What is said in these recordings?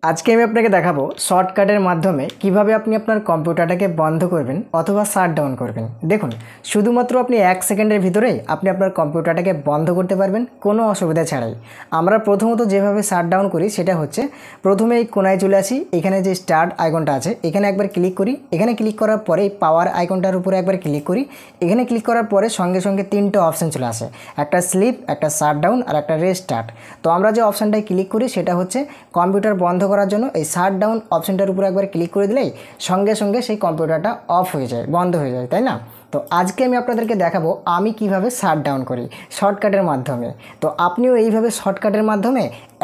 আজকে আমি আপনাকে দেখাবো শর্টকাটের মাধ্যমে কিভাবে আপনি আপনার কম্পিউটারটাকে বন্ধ করবেন অথবা শাট ডাউন করবেন। দেখুন, শুধুমাত্র আপনি 1 সেকেন্ডের ভিতরেই আপনি আপনার কম্পিউটারটাকে বন্ধ করতে পারবেন কোনো অসুবিধা ছাড়াই। আমরা প্রথমত যেভাবে শাট ডাউন করি সেটা হচ্ছে, প্রথমে এই কোনায় চলে আসি, এখানে যে স্টার্ট আইকনটা আছে এখানে একবার ক্লিক করি। এখানে ক্লিক করার পরে এই পাওয়ার আইকনটার উপরে একবার ক্লিক করি। এখানে ক্লিক করার পরে সঙ্গে সঙ্গে 3টে অপশান চলে আসে, একটা স্লিপ, একটা শাট ডাউন আর একটা রেস্টার্ট। তো আমরা যে অপশানটায় ক্লিক করি সেটা হচ্ছে কম্পিউটার বন্ধ করার জন্য এই শাট ডাউন অপশনটার উপরে একবার ক্লিক করে দিলেই সঙ্গে সঙ্গে সেই কম্পিউটারটা অফ হয়ে যায়, বন্ধ হয়ে যায়, তাই না? তো আজকে আমি আপনাদেরকে দেখাবো আমি কিভাবে শাট ডাউন করি শর্টকাটের মাধ্যমে। তো আপনিও এইভাবে শর্টকাটের মাধ্যমে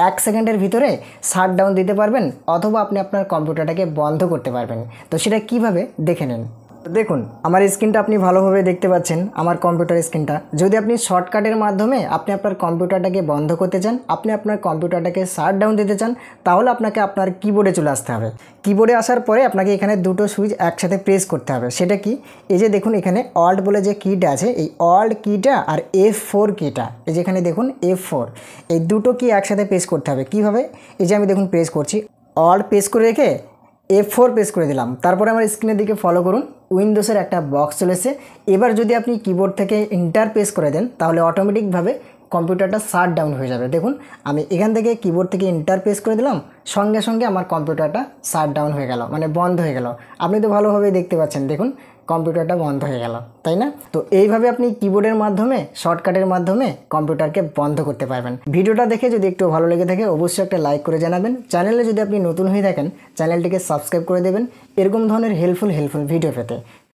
1 সেকেন্ডের ভিতরে শাট ডাউন দিতে পারবেন অথবা আপনি আপনার কম্পিউটারটাকে বন্ধ করতে পারবেন। তো সেটা কিভাবে দেখে নিন। দেখুন, আমার স্ক্রিনটা আপনি ভালোভাবে দেখতে পাচ্ছেন, আমার কম্পিউটার স্ক্রিনটা। যদি আপনি শর্টকাটের মাধ্যমে আপনি আপনার কম্পিউটারটাকে বন্ধ করতে চান, আপনি আপনার কম্পিউটারটাকে শাট ডাউন দিতে চান, তাহলে আপনাকে আপনার কিবোর্ডে চলে আসতে হবে। কিবোর্ডে আসার পরে আপনাকে এখানে দুটো সুইচ একসাথে প্রেস করতে হবে। সেটা কি, এই যে দেখুন এখানে অল্ট বলে যে কিটা আছে, এই অল্ট কিটা আর F4 কিটা, এই যে এখানে দেখুন F4, এই দুটো কি একসাথে প্রেস করতে হবে। কিভাবে, এই যে আমি দেখুন প্রেস করছি, অল্ট প্রেস করে রেখে F4 প্রেস করে দিলাম। তারপরে আমার স্ক্রিনের দিকে ফলো করুন, উইন্ডোজের একটা বক্স চলে এসেছে। এবার যদি আপনি কিবোর্ড থেকে এন্টার প্রেস করে দেন তাহলে অটোমেটিকভাবে কম্পিউটারটা শাট ডাউন হয়ে যাবে। দেখুন, আমি এখান থেকে কিবোর্ড থেকে এন্টার প্রেস করে দিলাম, সঙ্গে সঙ্গে আমার কম্পিউটারটা শাট ডাউন হয়ে গেল, মানে বন্ধ হয়ে গেল। আপনি তো ভালোভাবেই দেখতে পাচ্ছেন, দেখুন কম্পিউটারটা বন্ধ হয়ে গেল, তাই না? তো এইভাবে আপনি কিবোর্ডের মাধ্যমে শর্টকাটের মাধ্যমে কম্পিউটারকে বন্ধ করতে পারবেন। ভিডিওটা দেখে যদি একটু ভালো লেগে থাকে অবশ্যই একটা লাইক করে জানাবেন। চ্যানেলে যদি আপনি নতুন হয়ে থাকেন চ্যানেলটিকে সাবস্ক্রাইব করে দেবেন এরকম ধরনের হেল্পফুল ভিডিও পেতে।